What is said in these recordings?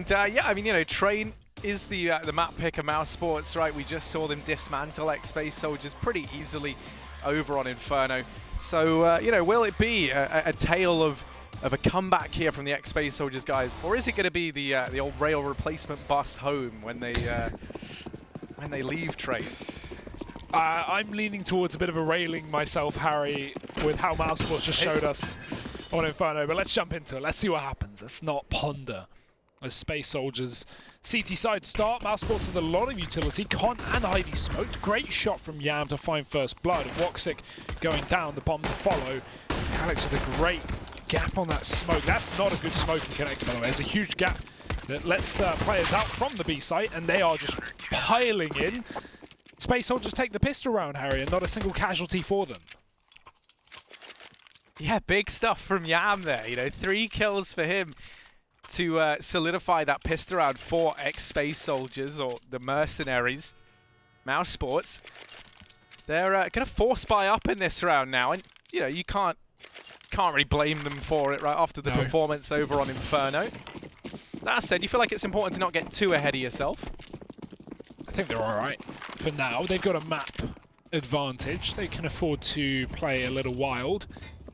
yeah, I mean, you know, Train is the map pick of mousesports, right? We just saw them dismantle X-Space Soldiers pretty easily over on Inferno. So, you know, will it be a tale of a comeback here from the X-Space Soldiers guys, or is it going to be the old rail replacement bus home when they leave Train? I'm leaning towards a bit of a railing myself, Harry, with how mousesports just showed us on Inferno. But let's jump into it. Let's see what happens. Let's not ponder. As Space Soldiers CT side start, mousesports with a lot of utility. Con and Ivy smoked. Great shot from Yam to find first blood. Woxic going down, the bomb to follow. Alex with a great gap on that smoke. That's not a good smoking connect, by the way. There's a huge gap that lets players out from the B site, and they are just piling in. Space Soldiers take the pistol round, Harry, and not a single casualty for them. Yeah, big stuff from Yam there. You know, 3 kills for him to solidify that pistol round for X-Space Soldiers, or the Mercenaries. mousesports, they're going to force buy up in this round now, and you know, you can't really blame them for it right after the performance over on Inferno. That said, you feel like it's important to not get too ahead of yourself. I think they're all right for now. They've got a map advantage. They can afford to play a little wild,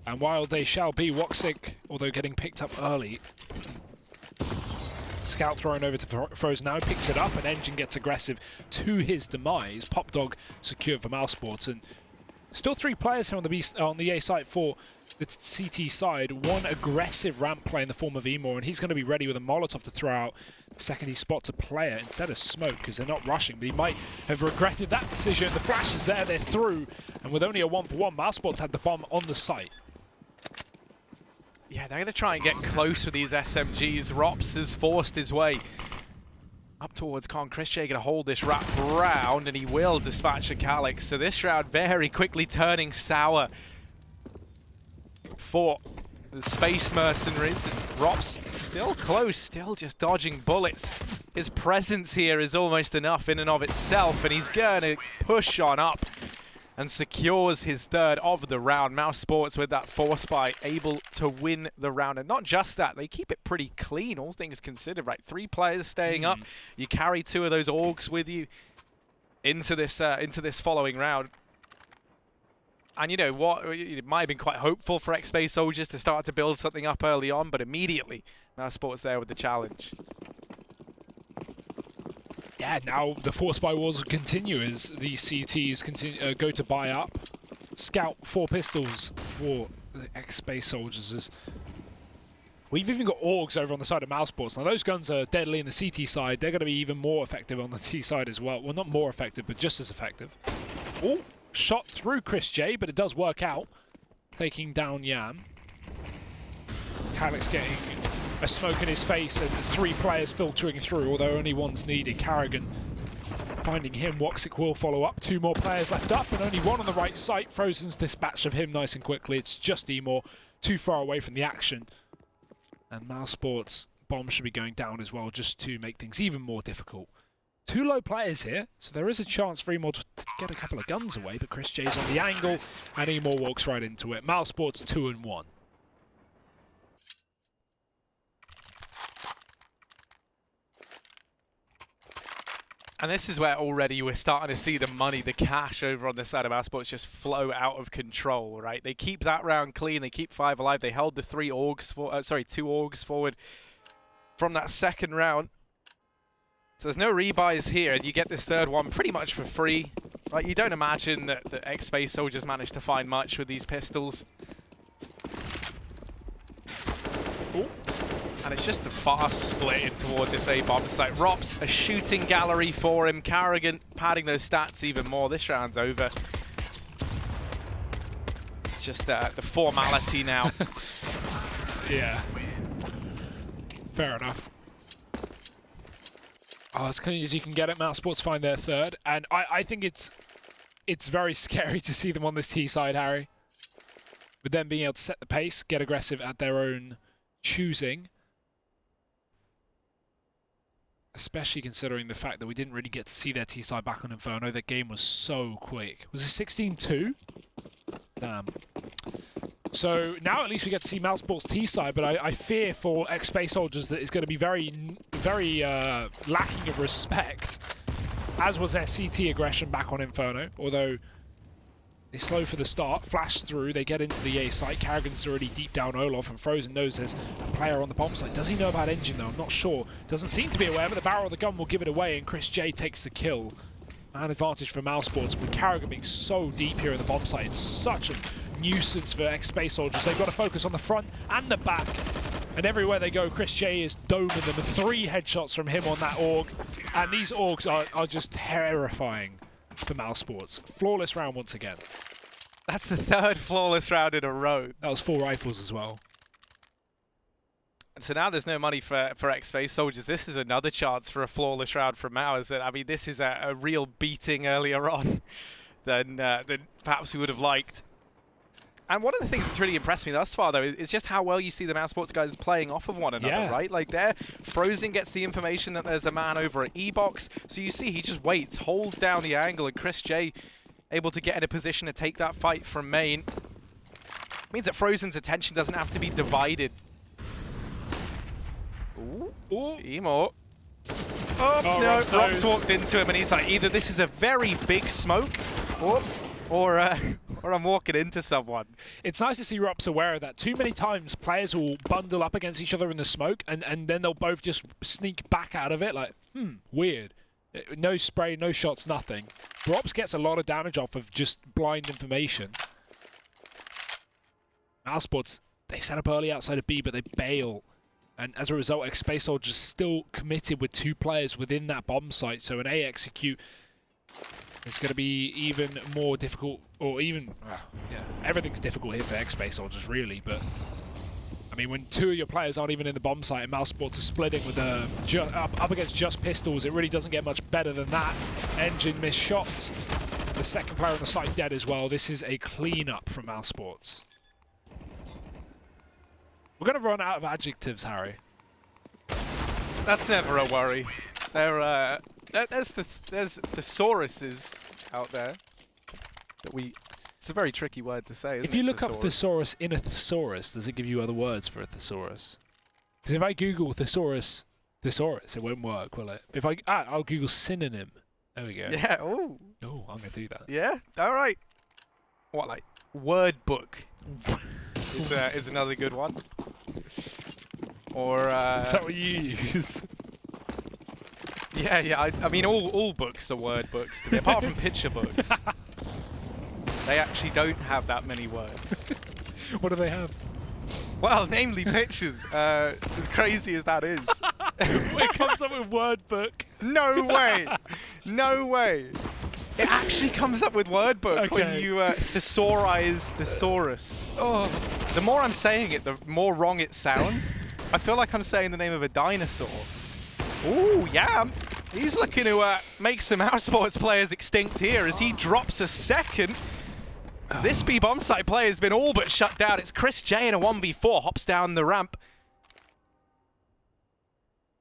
and wild they shall be. Woxic, although getting picked up early. Scout thrown over to Frozen now, picks it up, and Engine gets aggressive to his demise. Pop Dog secured for mousesports, and still 3 players here on the A site for the CT side. One aggressive ramp play in the form of Emor, and he's going to be ready with a Molotov to throw out the second he spots a player instead of smoke, because they're not rushing, but he might have regretted that decision. The flash is there, they're through, and with only a 1-for-1, mousesports had the bomb on the site. Yeah, they're going to try and get close with these SMGs. Rops has forced his way up towards Con. Christian going to hold this wrap round, and he will dispatch a Calyx. So this round very quickly turning sour for the Space Mercenaries. And Rops still close, still just dodging bullets. His presence here is almost enough in and of itself, and he's going to push on up and secures his 3rd of the round. mousesports with that force buy, able to win the round. And not just that, they keep it pretty clean, all things considered, right? 3 players staying up. You carry 2 of those Orgs with you into this following round. And you know what, it might have been quite hopeful for X-Space Soldiers to start to build something up early on, but immediately mousesports there with the challenge. Yeah, now the force buy wars will continue as the CTs go to buy up. Scout 4 pistols for the X-Space Soldiers. As we've even got Orgs over on the side of mousesports. Now those guns are deadly in the CT side. They're going to be even more effective on the T side as well. Well, not more effective, but just as effective. Oh, shot through Chris J, but it does work out. Taking down Yam. Calyx getting a smoke in his face, and 3 players filtering through, although only one's needed. Carrigan finding him. Woxic will follow up. 2 more players left up, and only 1 on the right site. Frozen's dispatch of him nice and quickly. It's just Emor, too far away from the action. And mousesports bomb should be going down as well, just to make things even more difficult. 2 low players here, so there is a chance for Emor to get a couple of guns away, but Chris J's on the angle, and Emor walks right into it. mousesports 2-1. And this is where already we're starting to see the money, the cash over on the side of mousesports just flow out of control, right? They keep that round clean, they keep 5 alive, they held the 2 Orgs forward from that 2nd round. So there's no rebuys here, and you get this 3rd one pretty much for free. Like, you don't imagine that the X-Space Soldiers managed to find much with these pistols. Ooh. And it's just the fast split in towards this A-bomb site. Rops, a shooting gallery for him. Carrigan padding those stats even more. This round's over. It's just the formality now. Yeah. Fair enough. Oh, as clean as you can get it, mousesports find their 3rd. And I think it's very scary to see them on this T side, Harry. With them being able to set the pace, get aggressive at their own choosing. Especially considering the fact that we didn't really get to see their T side back on Inferno. That game was so quick. Was it 16-2? Damn. So now at least we get to see mousesports T side, but I fear for X-Space Soldiers that it's going to be very, very lacking of respect, as was their CT aggression back on Inferno, although they slow for the start, flash through, they get into the A site. Carrigan's already deep down Olaf, and Frozen knows there's a player on the bomb site. Does he know about Engine though? I'm not sure. Doesn't seem to be aware, but the barrel of the gun will give it away, and Chris J takes the kill. Man advantage for mousesports, with Carrigan being so deep here in the bomb site. It's such a nuisance for ex-Space Soldiers. They've got to focus on the front and the back. And everywhere they go, Chris J is doming them. 3 headshots from him on that AUG. And these AUGs are just terrifying for mousesports. Flawless round once again. That's the 3rd flawless round in a row. That was 4 rifles as well. And so now there's no money for ex-Space Soldiers. This is another chance for a flawless round from Mowers. I mean, this is a real beating earlier on than perhaps we would have liked. And one of the things that's really impressed me thus far, though, is just how well you see the mousesports guys playing off of one another, right? Like, Frozen gets the information that there's a man over at E-Box, so you see he just waits, holds down the angle, and Chris J able to get in a position to take that fight from main. Means that Frozen's attention doesn't have to be divided. Ooh. Emo. Oh, no, Rops walked into him, and he's like, either this is a very big smoke, or I'm walking into someone. It's nice to see Rops aware of that. Too many times players will bundle up against each other in the smoke, and then they'll both just sneak back out of it like, weird. No spray, no shots, nothing. Rops gets a lot of damage off of just blind information. mousesports, they set up early outside of B, but they bail. And as a result, ex-Space Soldiers still committed with 2 players within that bomb site, so an A execute is going to be even more difficult, or even, everything's difficult here for ex-Space Soldiers, really, but I mean, when 2 of your players aren't even in the bomb site and mousesports are splitting with up against just pistols, it really doesn't get much better than that. Engine missed shots. The second player on the site dead as well. This is a clean-up from mousesports. We're going to run out of adjectives, Harry. That's never a worry. There's thesauruses out there that we... It's a very tricky word to say, isn't it? If you look up thesaurus in a thesaurus, does it give you other words for a thesaurus? Because if I Google thesaurus, it won't work, will it? If I'll Google synonym. There we go. Yeah, ooh. Oh, I'm going to do that. Yeah, all right. What, like, word book is another good one. Or, Is that what you use? Yeah, I mean, all books are word books to me, apart from picture books. They actually don't have that many words. What do they have? Well, namely pictures, as crazy as that is. It comes up with word book. No way! No way! It actually comes up with word book when you thesaurize thesaurus. Oh. The more I'm saying it, the more wrong it sounds. I feel like I'm saying the name of a dinosaur. Ooh, yeah. He's looking to make some mousesports players extinct here as he drops a second. This B bomb site player has been all but shut down. It's Chris J in a 1v4, hops down the ramp.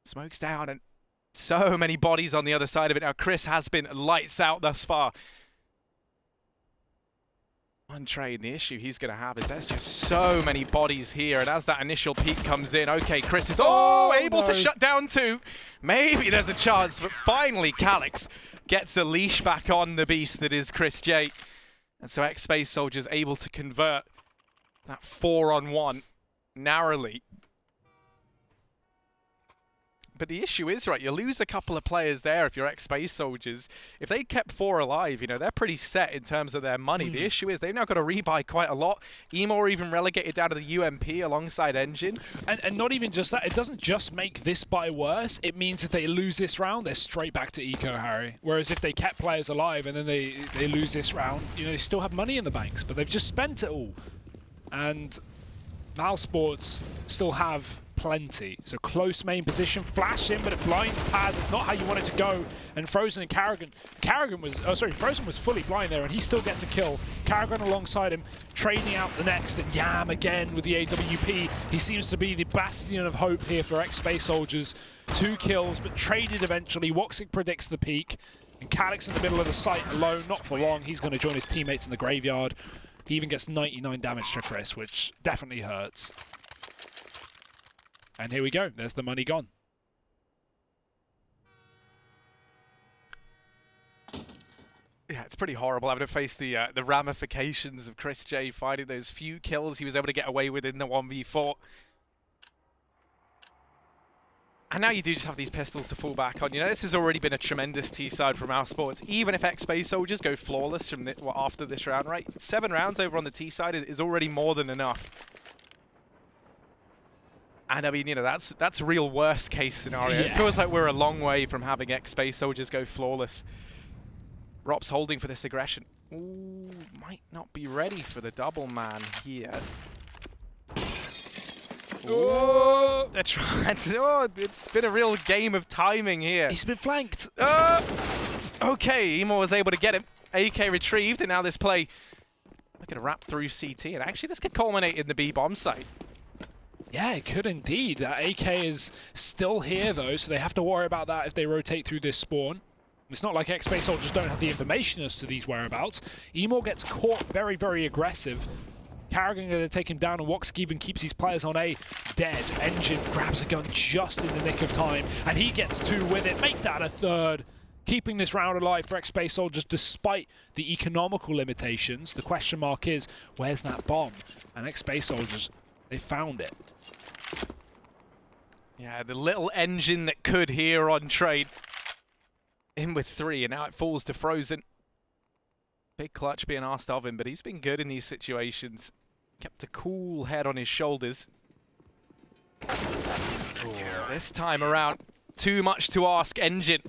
Smokes down, and so many bodies on the other side of it. Now Chris has been lights out thus far. One trade, the issue he's going to have is there's just so many bodies here, and as that initial peak comes in, okay, Chris is able to shut down 2. Maybe there's a chance, but finally Calyx gets a leash back on the beast that is Chris J. And so ex-Space Soldiers able to convert that 4-on-1 narrowly. But the issue is, right, you lose a couple of players there if you're ex-Space Soldiers. If they kept 4 alive, you know, they're pretty set in terms of their money. The issue is they've now got to rebuy quite a lot. Emo even relegated down to the UMP alongside Engine. And not even just that, it doesn't just make this buy worse. It means if they lose this round, they're straight back to Eco, Harry. Whereas if they kept players alive and then they lose this round, you know, they still have money in the banks, but they've just spent it all. And mousesports still have plenty. So close main position, flash in, but it blinds Paz. It's not how you want it to go. And Frozen and Frozen was fully blind there, and he still gets a kill. Carrigan alongside him, trading out the next, and Yam again with the AWP. He seems to be the bastion of hope here for ex-Space Soldiers. 2 kills, but traded eventually. Woxic predicts the peak, and Calyx in the middle of the site alone, not for long. He's going to join his teammates in the graveyard. He even gets 99 damage to Chris, which definitely hurts. And here we go. There's the money gone. Yeah, it's pretty horrible having to face the ramifications of Chris J finding those few kills he was able to get away with in the 1v4. And now you do just have these pistols to fall back on. You know, this has already been a tremendous T-side from mousesports. Even if X-Space Soldiers go flawless from after this round, right? 7 rounds over on the T-side is already more than enough. And I mean, you know, that's real worst case scenario. Yeah. It feels like we're a long way from having X-Space Soldiers go flawless. Rop's holding for this aggression. Ooh, might not be ready for the double man here. Oh, they're trying to, oh, it's been a real game of timing here. He's been flanked. Okay, Emo was able to get him. AK retrieved, and now this play looking to wrap through CT, and actually this could culminate in the B-bomb site. Yeah, it could indeed. AK is still here, though, so they have to worry about that if they rotate through this spawn. It's not like X-Space Soldiers don't have the information as to these whereabouts. Emo gets caught very, very aggressive. Carrigan going to take him down, and Woxic even keeps his players on A dead. Engine grabs a gun just in the nick of time, and he gets 2 with it. Make that a 3rd. Keeping this round alive for X-Space Soldiers despite the economical limitations. The question mark is, where's that bomb? And X-Space Soldiers, they found it. Yeah, the little engine that could here on trade. In with 3, and now it falls to Frozen. Big clutch being asked of him, but he's been good in these situations. Kept a cool head on his shoulders. This time around, too much to ask. Engine,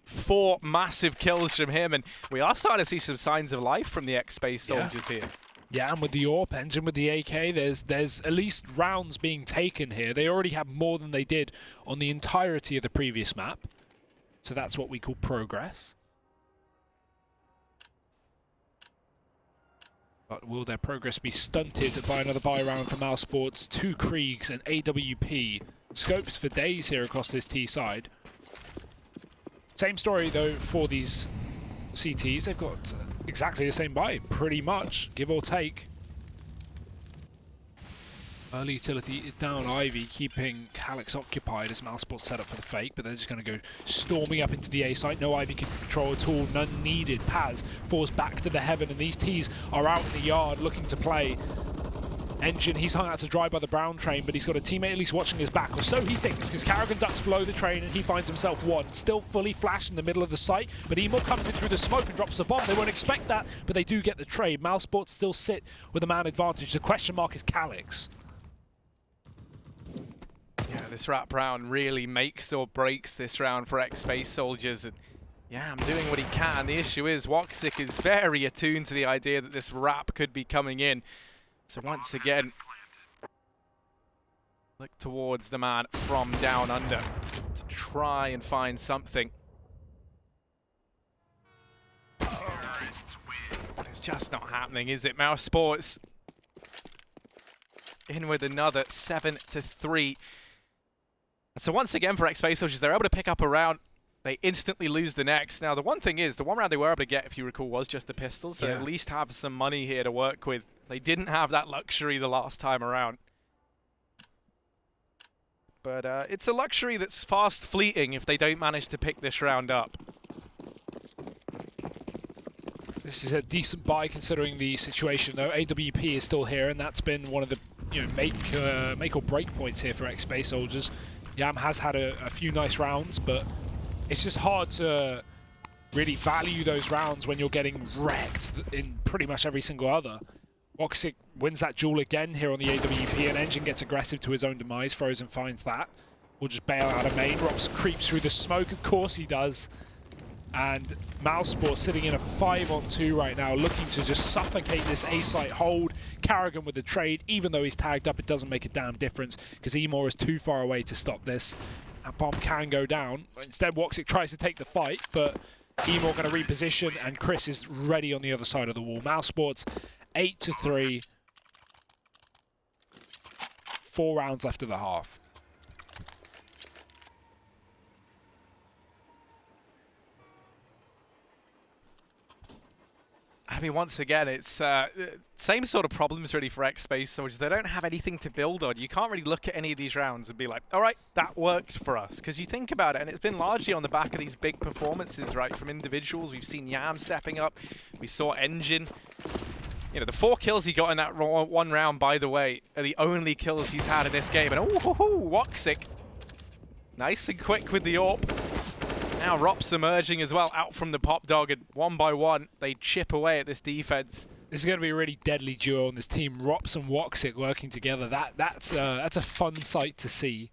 4 massive kills from him, and we are starting to see some signs of life from the X-Space Soldiers here. Yeah, and with the AWP, Engine with the AK, there's at least rounds being taken here. They already have more than they did on the entirety of the previous map. So that's what we call progress. But will their progress be stunted by another buy round for mousesports? 2 Kriegs and AWP. Scopes for days here across this T side. Same story though for these CTs. They've got exactly the same buy, pretty much, give or take. Early utility down Ivy, keeping Calyx occupied as mousesports set up for the fake, but they're just going to go storming up into the A site. No Ivy can control at all, none needed. Paz falls back to the heaven, and these Ts are out in the yard looking to play. Engine, he's hung out to dry by the brown train, but he's got a teammate at least watching his back, or so he thinks, because Carrigan ducks below the train and he finds himself 1. Still fully flashed in the middle of the site, but Emo comes in through the smoke and drops a bomb. They won't expect that, but they do get the trade. mousesports still sit with a man advantage. The question mark is Calyx. Yeah, this wrap round really makes or breaks this round for X-Space Soldiers. And yeah, I'm doing what he can. The issue is Woxic is very attuned to the idea that this wrap could be coming in. So once again, look towards the man from down under to try and find something. But it's just not happening, is it? mousesports in with another 7-3. So once again for X-Space Soldiers, they're able to pick up a round. They instantly lose the next. Now the one thing is, the one round they were able to get, if you recall, was just the pistols. So at least have some money here to work with. They didn't have that luxury the last time around. But it's a luxury that's fast fleeting if they don't manage to pick this round up. This is a decent buy considering the situation, though. AWP is still here, and that's been one of the make or break points here for X-Space Soldiers. Yam has had a few nice rounds, but it's just hard to really value those rounds when you're getting wrecked in pretty much every single other. Woxic wins that duel again here on the AWP, and Engine gets aggressive to his own demise. Frozen finds that. We'll just bail out of main. Rops creeps through the smoke, of course he does. And mousesports sitting in a 5-on-2 right now, looking to just suffocate this A-site hold. Carrigan with the trade, even though he's tagged up, it doesn't make a damn difference because Emor is too far away to stop this. That bomb can go down. Instead, Woxic tries to take the fight, but Emor going to reposition, and Chris is ready on the other side of the wall. mousesports 8-3. 4 rounds left of the half. I mean, once again, it's same sort of problems really for X-Space Soldiers. They don't have anything to build on. You can't really look at any of these rounds and be like, all right, that worked for us. Because you think about it, and it's been largely on the back of these big performances, right, from individuals. We've seen Yam stepping up. We saw Engine. You know, the 4 kills he got in that one round, by the way, are the only kills he's had in this game. And Woxic, nice and quick with the AWP. Now Rops emerging as well, out from the pop dog, and one by one, they chip away at this defense. This is going to be a really deadly duo on this team. Rops and Woxic working together. That's a fun sight to see.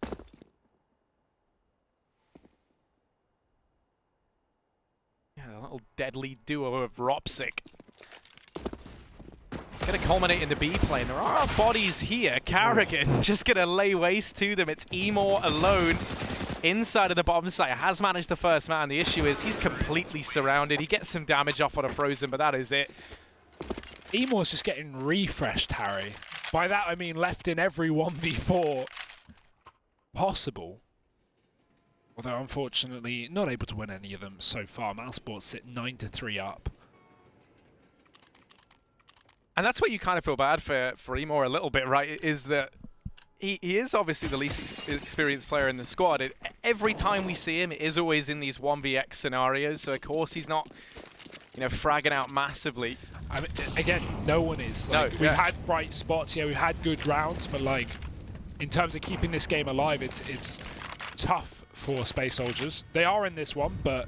Yeah, a little deadly duo of Ropsic. It's going to culminate in the B plane. There are bodies here. Carrigan just going to lay waste to them. It's Emor alone inside of the bottom site. Has managed the first man. The issue is he's completely surrounded. He gets some damage off on a Frozen, but that is it. Emor's just getting refreshed, Harry. By that I mean left in every 1v4 possible. Although unfortunately not able to win any of them so far. mousesports sit 9-3 up. And that's what you kind of feel bad for Emor a little bit, right? Is that he is obviously the least experienced player in the squad. Every time we see him, it is always in these 1vx scenarios. So of course he's not, you know, fragging out massively. I mean, again, no one is. Like, no, we've had bright spots, yeah, we've had good rounds, but like, in terms of keeping this game alive, it's tough for Space Soldiers. They are in this one, but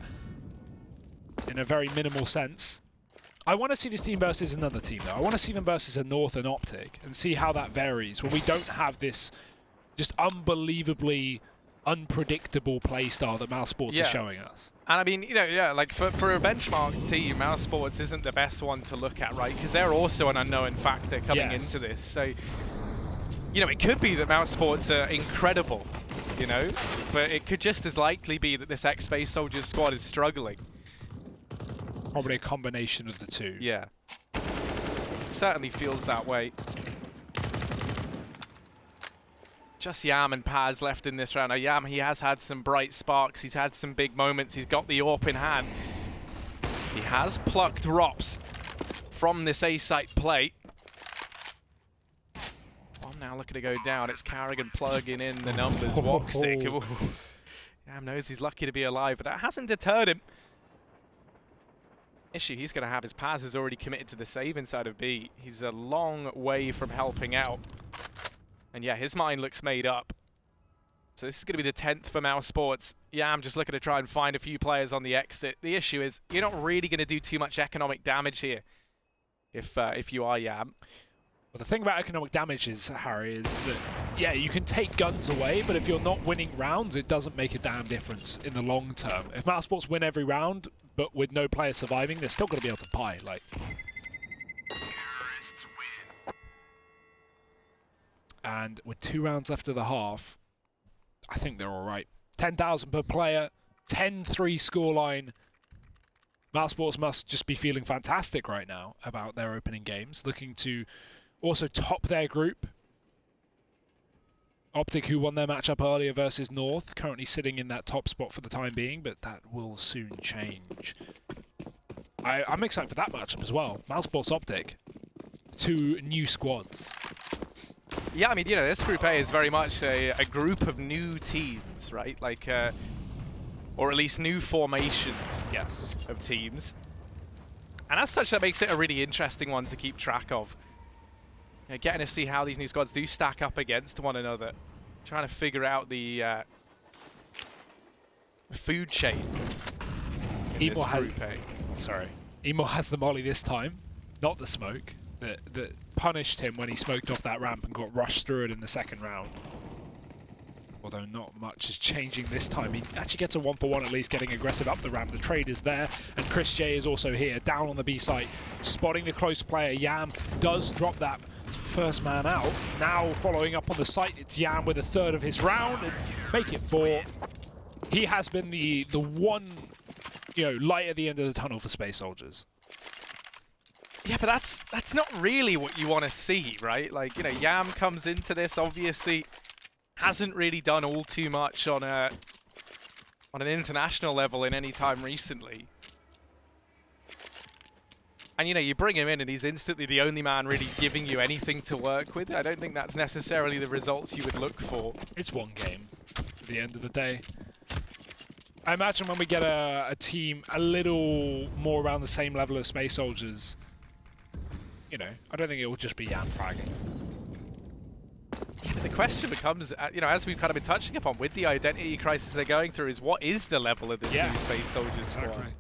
in a very minimal sense. I want to see this team versus another team, though. I want to see them versus a North and Optic and see how that varies when we don't have this just unbelievably unpredictable playstyle that mousesports is showing us. And I mean, you know, yeah, like for a benchmark team, mousesports isn't the best one to look at, right? Because they're also an unknown factor coming into this. So, you know, it could be that mousesports are incredible, you know, but it could just as likely be that this X-Space Soldiers squad is struggling. Probably a combination of the two. Yeah. Certainly feels that way. Just Yam and Paz left in this round. Now Yam, he has had some bright sparks. He's had some big moments. He's got the AWP in hand. He has plucked Rops from this A-site plate. I'm now looking to go down. It's Carrigan plugging in the numbers. Woxic. Yam knows he's lucky to be alive, but that hasn't deterred him. Issue he's going to have is Paz is already committed to the save inside of B. He's a long way from helping out. And yeah, his mind looks made up. So this is going to be the 10th for mousesports. Yeah, I'm just looking to try and find a few players on the exit. The issue is you're not really going to do too much economic damage here if you are Yam. Well, the thing about economic damage is, Harry, is that, yeah, you can take guns away, but if you're not winning rounds, it doesn't make a damn difference in the long term. If mousesports win every round, but with no player surviving, they're still going to be able to buy. Like, and with 2 rounds left of the half, I think they're all right. 10,000 per player, 10-3 scoreline. mousesports must just be feeling fantastic right now about their opening games, looking to also top their group. Optic, who won their matchup earlier versus North, currently sitting in that top spot for the time being, but that will soon change. I'm excited for that matchup as well. mousesports Optic, 2 new squads. Yeah, I mean, you know, this Group A is very much a group of new teams, right? Like, or at least new formations of teams. And as such, that makes it a really interesting one to keep track of. You know, getting to see how these new squads do stack up against one another. Trying to figure out the food chain in this Group A. Sorry. Emor has the molly this time, not the smoke that punished him when he smoked off that ramp and got rushed through it in the second round. Although not much is changing this time. He actually gets a 1-for-1 at least, getting aggressive up the ramp. The trade is there, and Chris J is also here, down on the B site, spotting the close player. Yam does drop that first man out. Now following up on the site, it's Yam with a third of his round, and make it 4. He has been the one, you know, light at the end of the tunnel for Space Soldiers. Yeah, but that's not really what you want to see, right? Like, you know, Yam comes into this, obviously hasn't really done all too much on an international level in any time recently. And, you know, you bring him in and he's instantly the only man really giving you anything to work with. I don't think that's necessarily the results you would look for. It's one game at the end of the day. I imagine when we get a team a little more around the same level as Space Soldiers, you know, I don't think it will just be Jan fragging. The question becomes, you know, as we've kind of been touching upon with the identity crisis they're going through, is what is the level of this new Space Soldiers squad?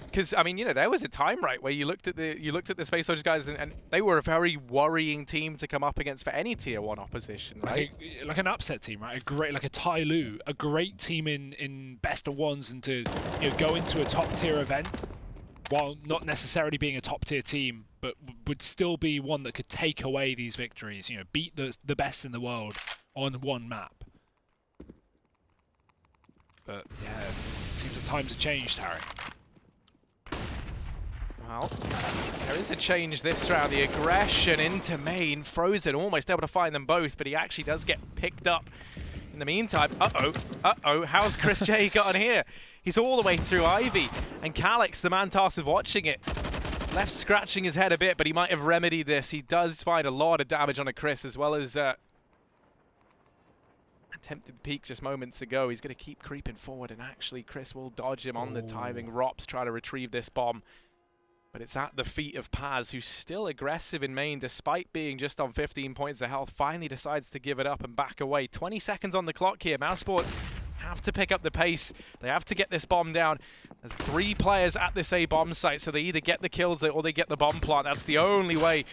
Because I mean, you know, there was a time, right, where you looked at the Space Soldiers guys, and they were a very worrying team to come up against for any Tier 1 opposition, right? Like an upset team, right? Like a Tai Lu, a great team in best of ones, and to, you know, go into a top tier event while not necessarily being a top tier team, but would still be one that could take away these victories. You know, beat the best in the world on one map. But yeah, it seems that times have changed, Harry. Well, there is a change this round. The aggression into main. Frozen almost able to find them both, but he actually does get picked up. In the meantime, uh-oh, how's Chris J gotten here? He's all the way through Ivy, and Calix, the man tasked with watching it, left scratching his head a bit, but he might have remedied this. He does find a lot of damage on a Chris, as well as attempted peek just moments ago. He's going to keep creeping forward, and actually Chris will dodge him on the timing. Rops trying to retrieve this bomb. But it's at the feet of Paz, who's still aggressive in main despite being just on 15 points of health. Finally decides to give it up and back away. 20 seconds on the clock here. mousesports have to pick up the pace. They have to get this bomb down. There's 3 players at this A bomb site, so they either get the kills or they get the bomb plant. That's the only way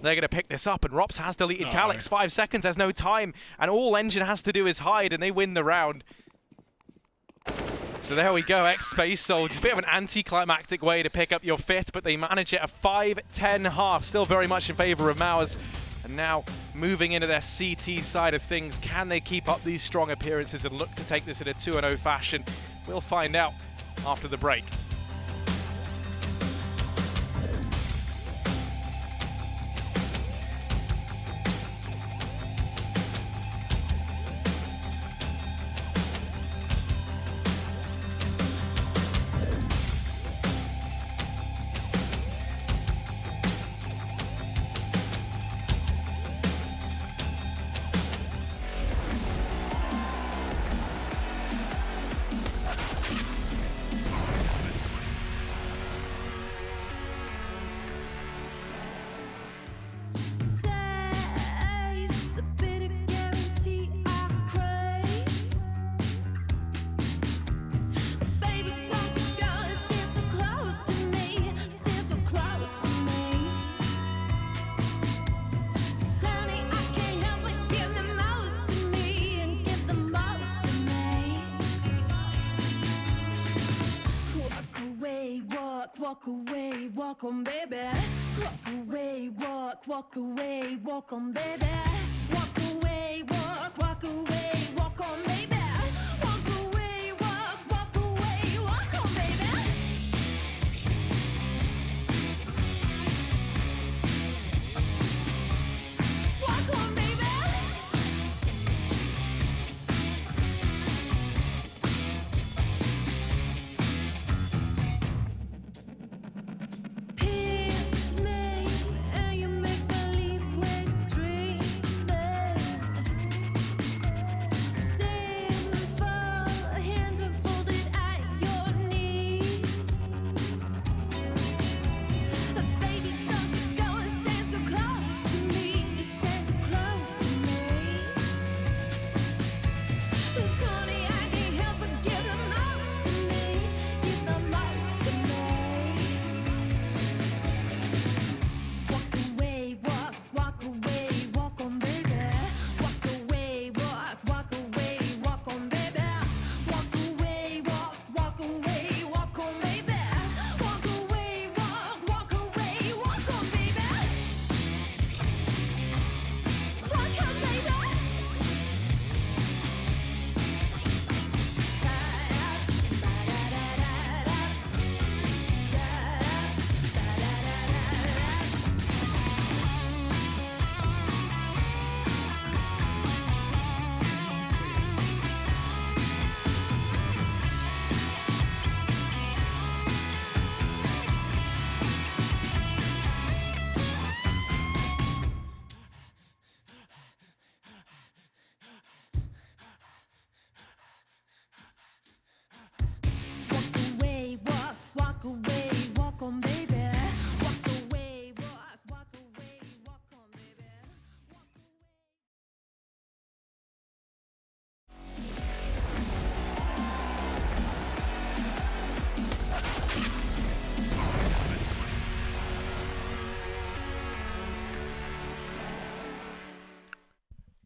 they're going to pick this up. And Rops has deleted Calix. 5 seconds, there's no time. And all Engine has to do is hide, and they win the round. So there we go, ex-Space Soldiers. A bit of an anticlimactic way to pick up your 5th, but they manage it. A 5-10 half, still very much in favor of Maus. And now moving into their CT side of things, can they keep up these strong appearances and look to take this in a 2-0 fashion? We'll find out after the break. Walk away, walk on, baby. Walk away, walk away, walk on, baby. Walk away, walk away, walk on, baby. Walk away, walk away, walk on, baby. Walk on, baby.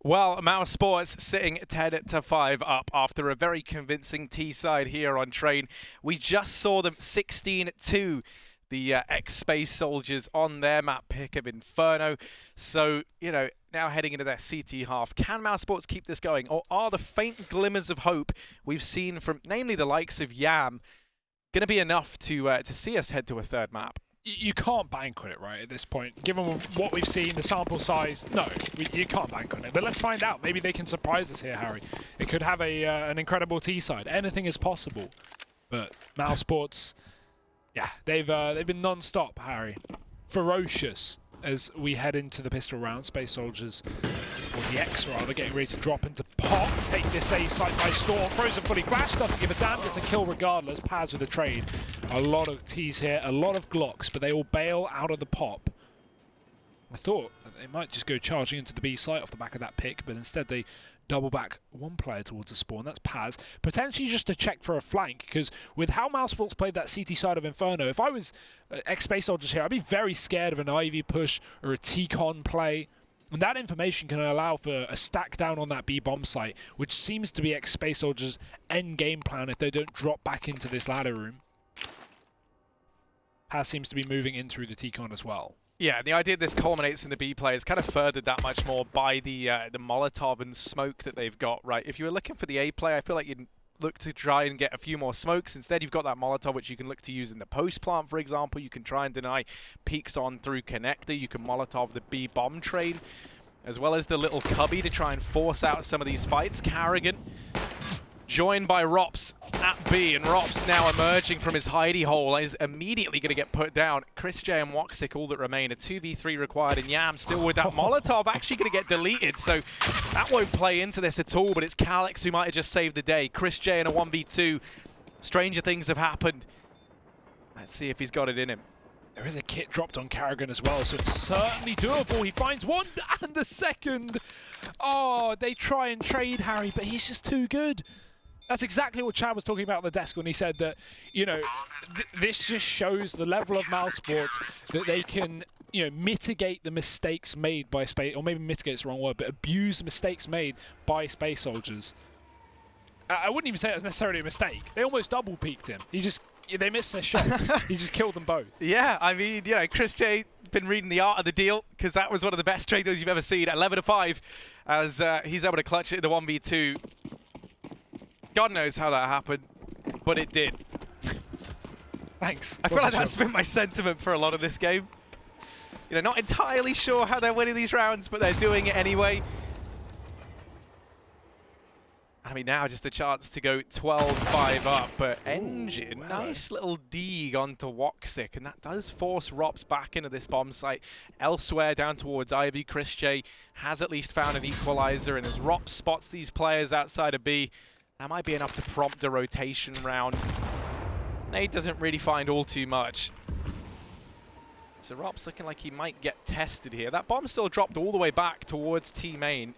Well, mousesports sitting 10-5 up after a very convincing T side here on Train. We just saw them 16-2. The ex-Space Soldiers on their map pick of Inferno. So, you know, now heading into their CT half. Can mousesports keep this going? Or are the faint glimmers of hope we've seen from, namely the likes of Yam, going to be enough to see us head to a third map? You can't bank on it, right, at this point. Given what we've seen, the sample size, no, you can't bank on it. But let's find out. Maybe they can surprise us here, Harry. It could have an incredible T-side. Anything is possible. But mousesports, yeah, they've been non-stop, Harry. Ferocious as we head into the pistol round. Space Soldiers, or the X rather, getting ready to drop into pot. Take this A site by storm. Frozen fully flash, doesn't give a damn, gets a kill regardless. Paz with the trade. A lot of T's here, a lot of Glocks, but they all bail out of the pop. I thought that they might just go charging into the B site off the back of that pick, but instead they double back one player towards the spawn. That's Paz. Potentially just to check for a flank, because with how mousesports played that CT side of Inferno, if I was ex-Space Soldiers here, I'd be very scared of an Ivy push or a T-con play. And that information can allow for a stack down on that B bomb site, which seems to be ex-Space Soldiers' end game plan if they don't drop back into this ladder room. Paz seems to be moving in through the T-con as well. Yeah, the idea this culminates in the B play is kind of furthered that much more by the Molotov and smoke that they've got, right? If you were looking for the A play, I feel like you'd look to try and get a few more smokes. Instead, you've got that Molotov, which you can look to use in the post plant, for example. You can try and deny peeks on through connector. You can Molotov the B bomb trade, as well as the little cubby to try and force out some of these fights. Carrigan joined by Rops at B, and Rops now emerging from his hidey hole is immediately going to get put down. Chris J and Woxic all that remain. A 2v3 required, and Yam still with that Molotov actually going to get deleted, so that won't play into this at all, but it's Calyx who might have just saved the day. Chris J in a 1v2. Stranger things have happened. Let's see if he's got it in him. There is a kit dropped on Carrigan as well, so it's certainly doable. He finds one and the second. Oh, they try and trade Harry, but he's just too good. That's exactly what Chad was talking about on the desk when he said that, you know, this just shows the level of mousesports that they can, you know, mitigate the mistakes made by Space, or maybe mitigate is the wrong word, but abuse mistakes made by Space Soldiers. I wouldn't even say it was necessarily a mistake. They almost double peaked him. They missed their shots. He just killed them both. Yeah, I mean, you know, Chris J been reading the art of the deal, because that was one of the best trade deals you've ever seen. 11-5, as he's able to clutch it in the 1v2. God knows how that happened, but it did. Thanks. I feel like that's been my sentiment for a lot of this game. You know, not entirely sure how they're winning these rounds, but they're doing it anyway. I mean, now just a chance to go 12-5 up, but Engine, nice little dig onto Woxic, and that does force Rops back into this bomb site. Elsewhere down towards Ivy, Chris J has at least found an equalizer, and as Rops spots these players outside of B, that might be enough to prompt a rotation round. Nate doesn't really find all too much. So Rops looking like he might get tested here. That bomb still dropped all the way back towards T main.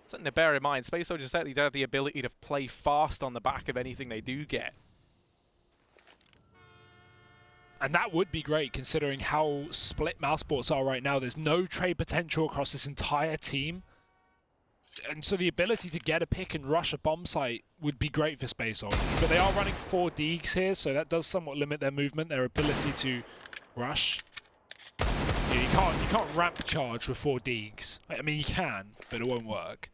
Something to bear in mind. Space Soldiers certainly don't have the ability to play fast on the back of anything they do get. And that would be great considering how split mousesports are right now. There's no trade potential across this entire team. And so the ability to get a pick and rush a bomb site would be great for Space Soldiers. But they are running 4 Deegs here, so that does somewhat limit their movement, their ability to rush. Yeah, you can't ramp charge with 4 Deegs. I mean, you can, but it won't work.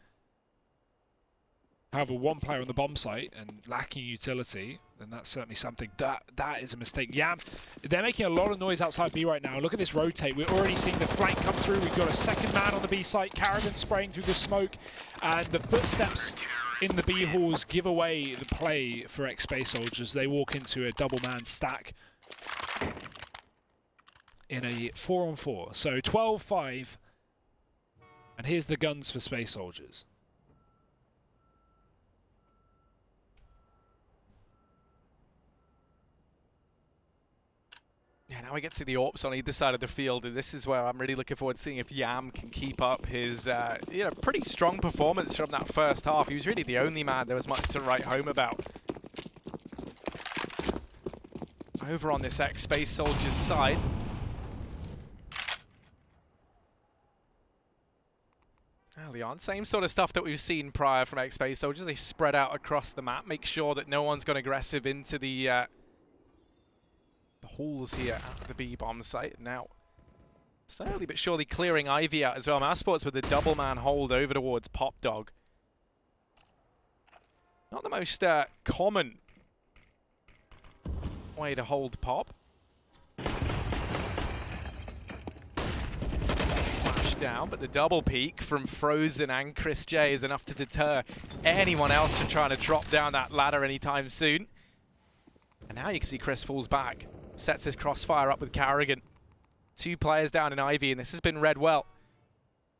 However, one player on the bomb site and lacking utility, then that's certainly something. That is a mistake. Yam, they're making a lot of noise outside B right now. Look at this rotate. We're already seeing the flank come through. We've got a second man on the B site. Carrigan spraying through the smoke. And the footsteps in the B halls give away the play for ex-Space Soldiers. They walk into a double-man stack in a 4-on-4. So 12-5. And here's the guns for Space Soldiers. Yeah, now we get to the AWPs on either side of the field, and this is where I'm really looking forward to seeing if Yam can keep up his you know, pretty strong performance from that first half. He was really the only man there was much to write home about. Over on this ex-Space Soldiers side. early on. Same sort of stuff that we've seen prior from X-Space Soldiers. They spread out across the map, make sure that no one's gone aggressive into the halls here at the B-bomb site. Now, slowly but surely clearing Ivy out as well. mousesports with the double man hold over towards Pop Dog. Not the most common way to hold Pop. Flash down, but the double peek from Frozen and Chris J is enough to deter anyone else from trying to drop down that ladder anytime soon. And now you can see Chris falls back, sets his crossfire up with Carrigan. 2 players down in Ivy, and this has been read well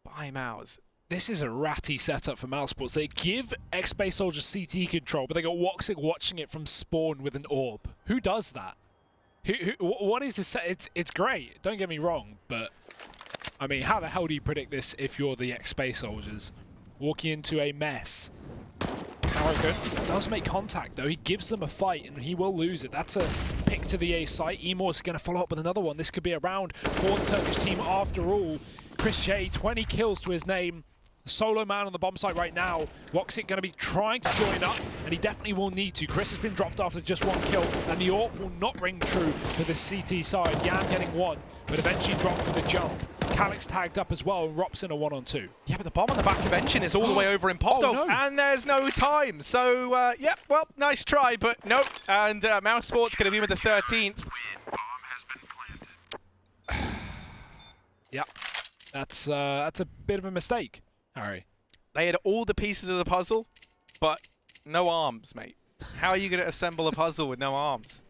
by Mouse. This is a ratty setup for mousesports. They give X-Space Soldiers CT control, but they got Woxic watching it from spawn with an orb. Who does that? What is this? It's great, don't get me wrong, but I mean, how the hell do you predict this if you're the X-Space Soldiers? Walking into a mess. Carrigan does make contact though. He gives them a fight and he will lose it. That's a pick to the A site. Emo's going to follow up with another one. This could be a round for the Turkish team after all. Chris J, 20 kills to his name. Solo man on the bomb site right now. Woxic going to be trying to join up, and he definitely will need to. Chris has been dropped after just 1 kill, and the AWP will not ring true for the CT side. Yam getting 1, but eventually dropped for the jump. Calyx tagged up as well, and Rops in a 1-on-2. Yeah, but the bomb on the back of Engine is all the way over in Pop Dog, no. and there's no time. So, yeah, well, nice try, but nope. And mousesports going to be with the 13th. Yeah, that's a bit of a mistake, Harry. They had all the pieces of the puzzle, but no arms, mate. How are you going to assemble a puzzle with no arms?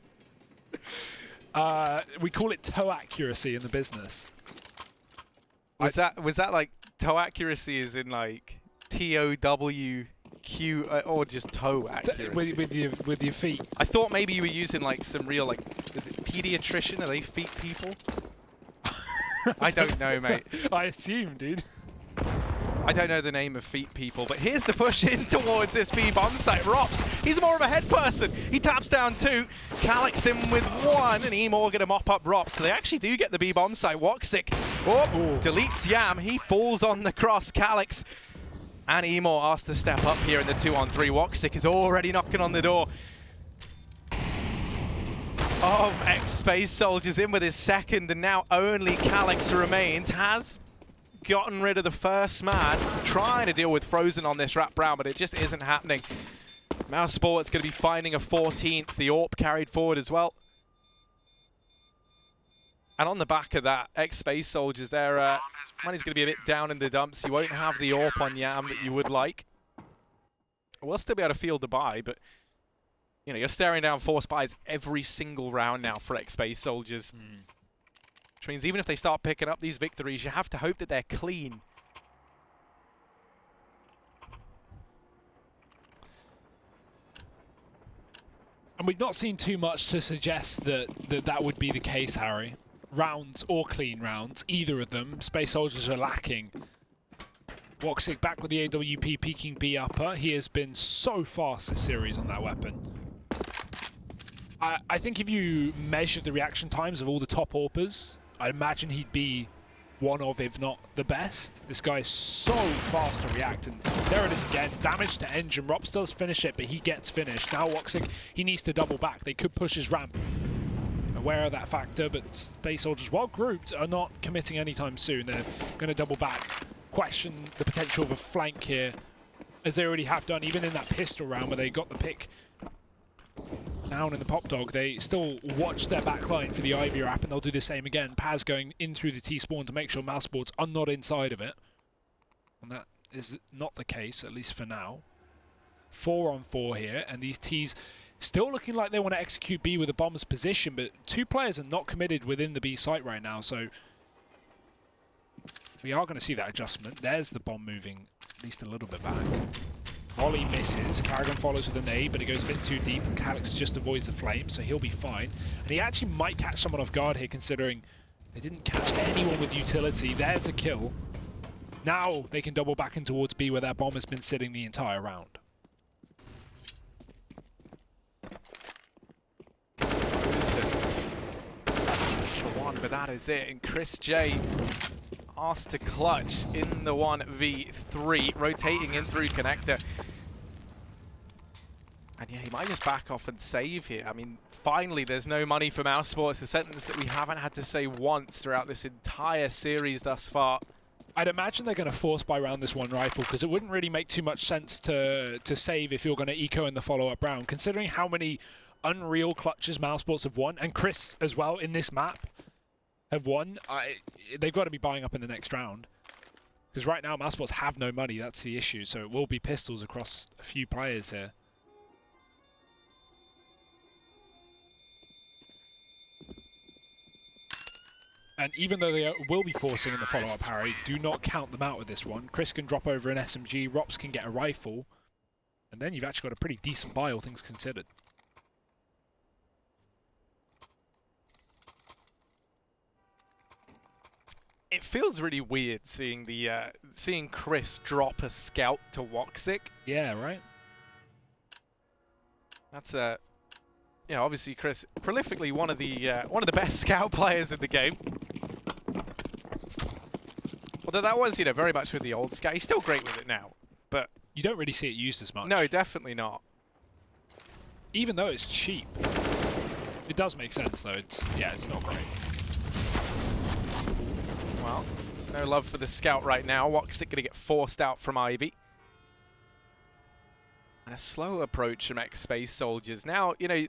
We call it toe accuracy in the business. Was that like toe accuracy is in like TOWQ or just toe accuracy? With your feet. I thought maybe you were using like some real like, is it pediatrician? Are they feet people? I don't know, mate. I assume, dude. I don't know the name of feet people, but here's the push in towards this B-bomb site. Rops, he's more of a head person. He taps down 2, Calyx in with 1, and Emor going to mop up Rops. So they actually do get the B-bomb site. Woxic, deletes Yam. He falls on the cross. Calyx and Emor asked to step up here in the 2-on-3. Woxic is already knocking on the door of X-Space Soldiers in with his second, and now only Calyx remains. Has gotten rid of the first man, trying to deal with Frozen on this wrap round, but it just isn't happening. mousesports going to be finding a 14th. The AWP carried forward as well. And on the back of that, X-Space Soldiers, their money's going to be a bit down in the dumps. You won't have the AWP on Yam that you would like. We'll still be able to field the buy, but you know, you're staring down 4 spies every single round now for X-Space Soldiers. Which means even if they start picking up these victories, you have to hope that they're clean. And we've not seen too much to suggest that would be the case, Harry. Rounds or clean rounds, either of them. Space Soldiers are lacking. Woxic back with the AWP peeking B upper. He has been so fast this series on that weapon. I think if you measure the reaction times of all the top AWPers, I'd imagine he'd be one of, if not the best. This guy is so fast to react, and there it is again. Damage to Engine. Rops does finish it, but he gets finished. Now Woxic, he needs to double back. They could push his ramp. Aware of that factor, but Space Soldiers, while grouped, are not committing anytime soon. They're going to double back. Question the potential of a flank here, as they already have done, even in that pistol round where they got the pick down in the Pop Dog. They still watch their backline for the Ivy wrap, and they'll do the same again. Paz going in through the T-spawn to make sure mousesports are not inside of it. And that is not the case, at least for now. 4-on-4 here, and these Ts still looking like they want to execute B with a bomber's position, but 2 players are not committed within the B site right now, so we are going to see that adjustment. There's the bomb moving at least a little bit back. Volley misses. Carrigan follows with a nade, but it goes a bit too deep, and Calyx just avoids the flame, so he'll be fine. And he actually might catch someone off guard here, considering they didn't catch anyone with utility. There's a kill. Now they can double back in towards B, where that bomb has been sitting the entire round. For one, but that is it. And Chris J, fast to clutch in the 1v3, rotating in through connector. And yeah, he might just back off and save here. I mean, finally, there's no money for mousesports, a sentence that we haven't had to say once throughout this entire series thus far. I'd imagine they're going to force buy round this one rifle, because it wouldn't really make too much sense to save if you're going to eco in the follow-up round, considering how many unreal clutches mousesports have won, and Chris as well in this map have won. They've got to be buying up in the next round, because right now mousesports have no money. That's the issue, so it will be pistols across a few players here. And even though they will be forcing in the follow-up, Harry, do not count them out with this one. Chris can drop over an SMG, Rops can get a rifle, and then you've actually got a pretty decent buy, all things considered. It feels really weird seeing seeing Chris drop a scout to Woxic. Yeah, right. That's you know, obviously Chris, prolifically one of the best scout players in the game. Although that was, you know, very much with the old scout. He's still great with it now, but you don't really see it used as much. No, definitely not. Even though it's cheap, it does make sense though. It's not great. Well, no love for the scout right now. Woxic going to get forced out from Ivy. And a slow approach from Space Soldiers. Now, you know,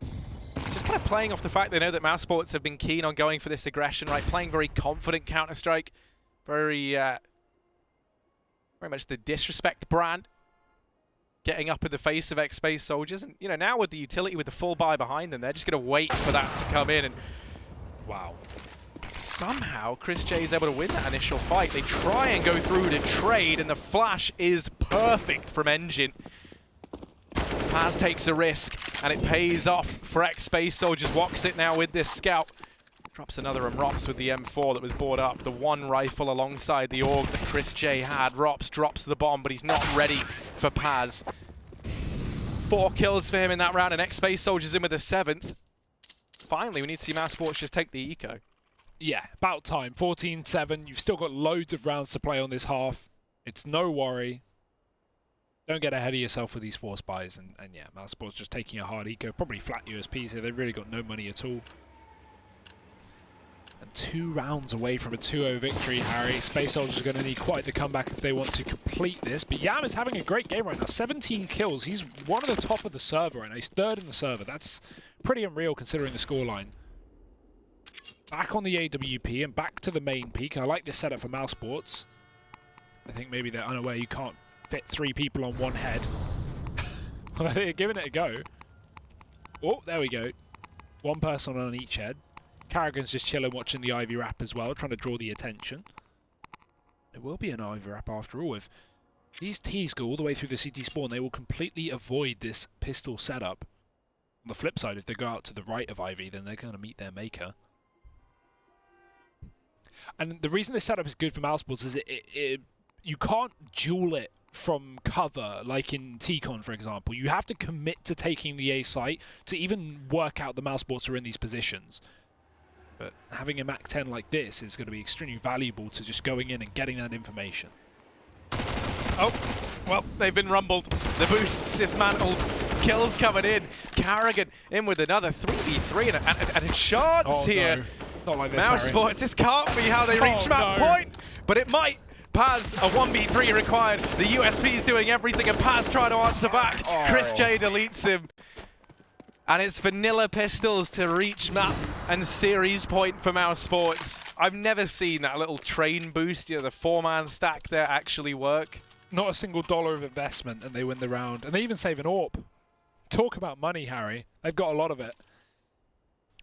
just kind of playing off the fact they know that mousesports have been keen on going for this aggression, right? Playing very confident Counter-Strike. Very much the disrespect brand. Getting up in the face of Space Soldiers. And, you know, now with the utility, with the full buy behind them, they're just going to wait for that to come in. And wow. Somehow, Chris J is able to win that initial fight. They try and go through to trade, and the flash is perfect from Engine. Paz takes a risk, and it pays off for Space Soldiers. Woxic now with this scout. Drops another on Rops with the M4 that was brought up. The one rifle alongside the AUG that Chris J had. Rops drops the bomb, but he's not ready for Paz. 4 kills for him in that round, and Space Soldiers in with the 7th. Finally, we need to see mousesports just take the eco. Yeah, about time. 14-7. You've still got loads of rounds to play on this half. It's no worry. Don't get ahead of yourself with these force buys. And yeah, mousesports just taking a hard eco. Probably flat USPs here. They've really got no money at all. And 2 rounds away from a 2-0 victory, Harry. Space Soldiers are going to need quite the comeback if they want to complete this. But Yam is having a great game right now. 17 kills. He's one of the top of the server right now. He's 3rd in the server. That's pretty unreal considering the scoreline. Back on the AWP and back to the main peak. I like this setup for mousesports. I think maybe they're unaware you can't fit 3 people on one head. Well, they're giving it a go. Oh, there we go. 1 person on each head. Carrigan's just chilling, watching the Ivy wrap as well, trying to draw the attention. There will be an Ivy wrap after all. If these Ts go all the way through the CT spawn, they will completely avoid this pistol setup. On the flip side, if they go out to the right of Ivy, then they're going to meet their maker. And the reason this setup is good for mousesports is you can't duel it from cover, like in T-Con, for example. You have to commit to taking the A site to even work out the mousesports are in these positions. But having a MAC-10 like this is going to be extremely valuable to just going in and getting that information. Oh, well, they've been rumbled. The boosts dismantled. Kills coming in. Carrigan in with another 3v3 and a chance here. No. Not like this, mousesports, this can't be how they reach map point, but it might. Paz, a 1v3 required. The USP's doing everything, and Paz trying to answer back. Chris J deletes him. And it's vanilla pistols to reach map and series point for mousesports. I've never seen that little train boost, you know, the 4-man stack there actually work. Not a single dollar of investment, and they win the round. And they even save an AWP. Talk about money, Harry. They've got a lot of it.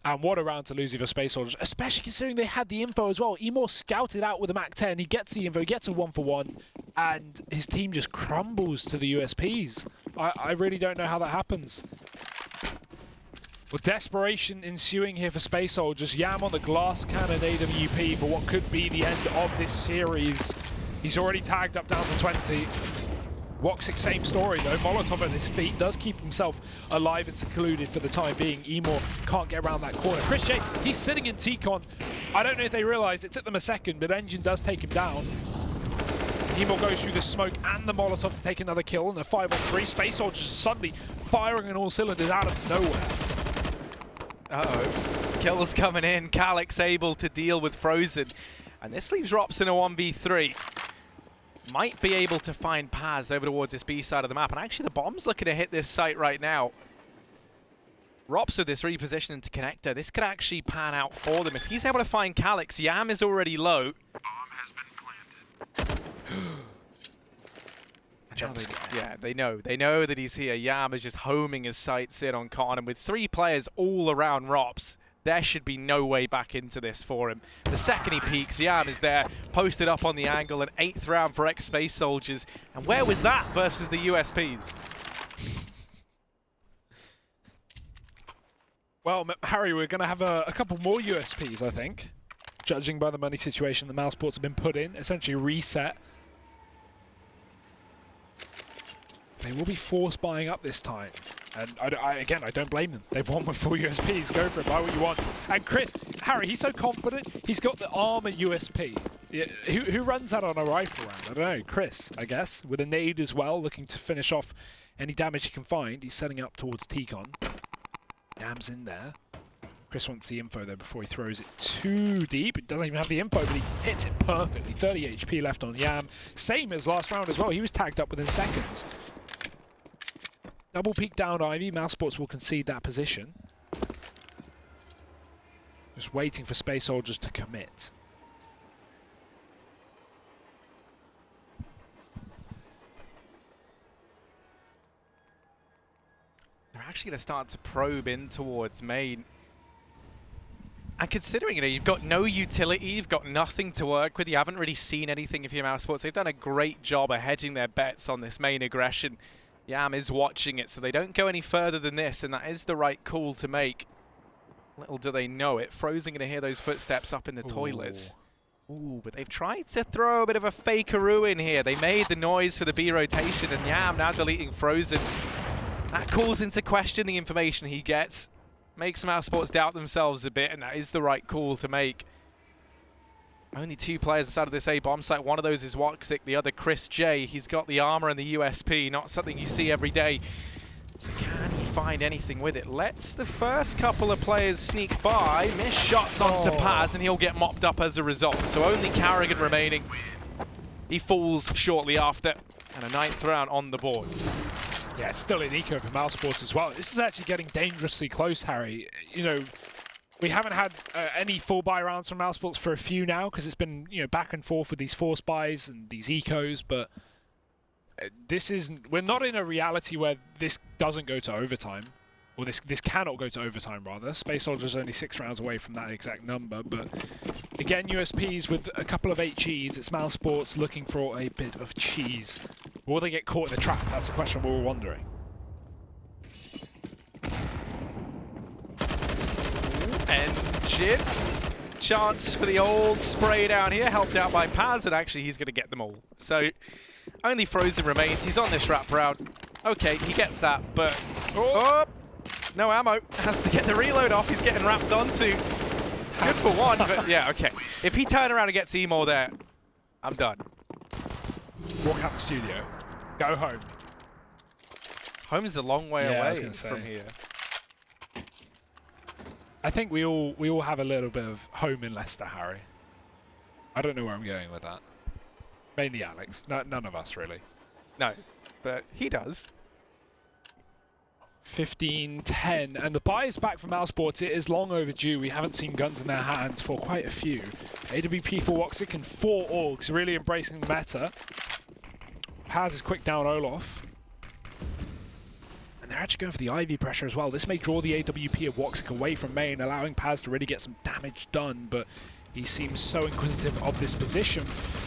And what a round to lose for Space Soldiers, especially considering they had the info as well. Emor scouted out with a MAC-10. He gets the info, he gets a 1-for-1, and his team just crumbles to the USPs. I really don't know how that happens. Well, desperation ensuing here for Space Soldiers. Yam on the glass cannon AWP for what could be the end of this series. He's already tagged up down to 20. Woxic, same story though. Molotov at his feet does keep himself alive and secluded for the time being. Emor can't get around that corner. Chris J, he's sitting in T-Con. I don't know if they realise it took them a second, but Engine does take him down. Emo goes through the smoke and the Molotov to take another kill, and a 5-on-3. Space Soldiers suddenly firing on all cylinders out of nowhere. Uh-oh. Kills coming in. Calyx able to deal with Frozen. And this leaves Rops in a 1v3. Might be able to find Paz over towards this B side of the map. And actually the bomb's looking to hit this site right now. Rops with this repositioning to connector. This could actually pan out for them. If he's able to find Calyx, Yam is already low. Bomb has been planted. Yeah, they know that he's here. Yam is just homing his sights in on Cotton, and with 3 players all around Rops, there should be no way back into this for him. The second he peeks, Yam is there, posted up on the angle, an 8th round for Space Soldiers. And where was that versus the USPs? Well, Harry, we're going to have a couple more USPs, I think. Judging by the money situation the mousesports have been put in, essentially reset. They will be force buying up this time. And again, I don't blame them. They've won with 4 USPs. Go for it, buy what you want. And Harry, he's so confident. He's got the armor USP. Yeah, who runs that on a rifle round? I don't know. Chris, I guess, with a nade as well, looking to finish off any damage he can find. He's setting up towards T-Con. Yam's in there. Chris wants the info though before he throws it too deep. It doesn't even have the info, but he hits it perfectly. 30 HP left on Yam. Same as last round as well. He was tagged up within seconds. Double peek down Ivy. mousesports will concede that position. Just waiting for Space Soldiers to commit. They're actually going to start to probe in towards main. And considering, you've got no utility, you've got nothing to work with, you haven't really seen anything of your mousesports. They've done a great job of hedging their bets on this main aggression. Yam is watching it, so they don't go any further than this, and that is the right call to make. Little do they know it. Frozen going to hear those footsteps up in the toilets. Ooh, but they've tried to throw a bit of a fakeroo in here. They made the noise for the B rotation, and Yam now deleting Frozen. That calls into question the information he gets. Makes mousesports doubt themselves a bit, and that is the right call to make. Only 2 players inside of this A bomb site. One of those is Woxic, the other Chris J. He's got the armor and the USP, not something you see every day. So can he find anything with it? Lets the first couple of players sneak by, miss shots onto Paz, and he'll get mopped up as a result. So only Carrigan remaining. He falls shortly after, and a 9th round on the board. Yeah, it's still an eco for mousesports as well. This is actually getting dangerously close, Harry. We haven't had any full buy rounds from mousesports for a few now because it's been back and forth with these force buys and these ecos, but we're not in a reality where this doesn't go to overtime, or this cannot go to overtime rather. Space Soldiers only 6 rounds away from that exact number, but again, USPs with a couple of HEs. It's mousesports looking for a bit of cheese. Will they get caught in the trap? That's a question we were wondering. Engine. Chance for the old spray down here, helped out by Paz, and actually he's going to get them all. So only Frozen remains. He's on this wrap round. Okay, he gets that, but no ammo. Has to get the reload off. He's getting wrapped onto. Good for one, but yeah, okay. If he turns around and gets Emo there, I'm done. Walk out the studio. Go home. Home's a long way away from here. I think we all have a little bit of home in Leicester, Harry. I don't know where I'm going with that. Mainly Alex. None of us, really. No, but he does. 15-10, and the buy is back from mousesports. It is long overdue. We haven't seen guns in their hands for quite a few. AWP for Woxic and 4 Orgs, really embracing the meta. Paz is quick down Olaf. And they're actually going for the Ivy pressure as well. This may draw the AWP of Woxic away from main, allowing Paz to really get some damage done, but he seems so inquisitive of this position.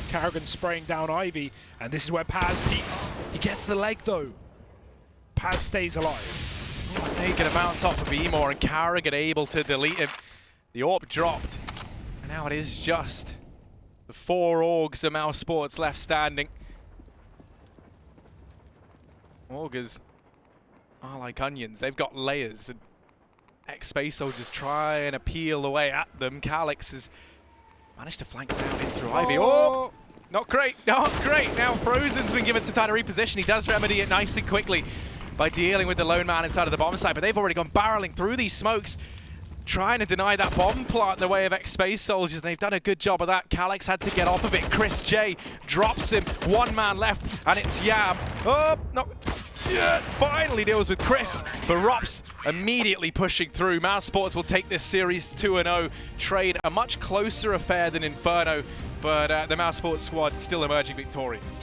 Carrigan spraying down Ivy, and this is where Paz peeks. He gets the leg though. Paz stays alive. They gonna bounce off of Emor, and Carrigan able to delete him. The AWP dropped, and now it is just the 4 Orgs of mousesports left standing. Augers are like onions. They've got layers, and Space Soldiers trying to peel away at them. Calyx is Managed to flank down in through Ivy. Oh! Not great, not great. Now Frozen's been given some time to reposition. He does remedy it nice and quickly by dealing with the lone man inside of the bomb site, but they've already gone barreling through these smokes, trying to deny that bomb plant in the way of ex-Space Soldiers, and they've done a good job of that. Calyx had to get off of it. Chris J drops him. One man left, and it's Yam. Oh, no. Yeah, finally deals with Chris, but Rops immediately pushing through. mousesports will take this series 2-0. Trade a much closer affair than Inferno, but the mousesports squad still emerging victorious.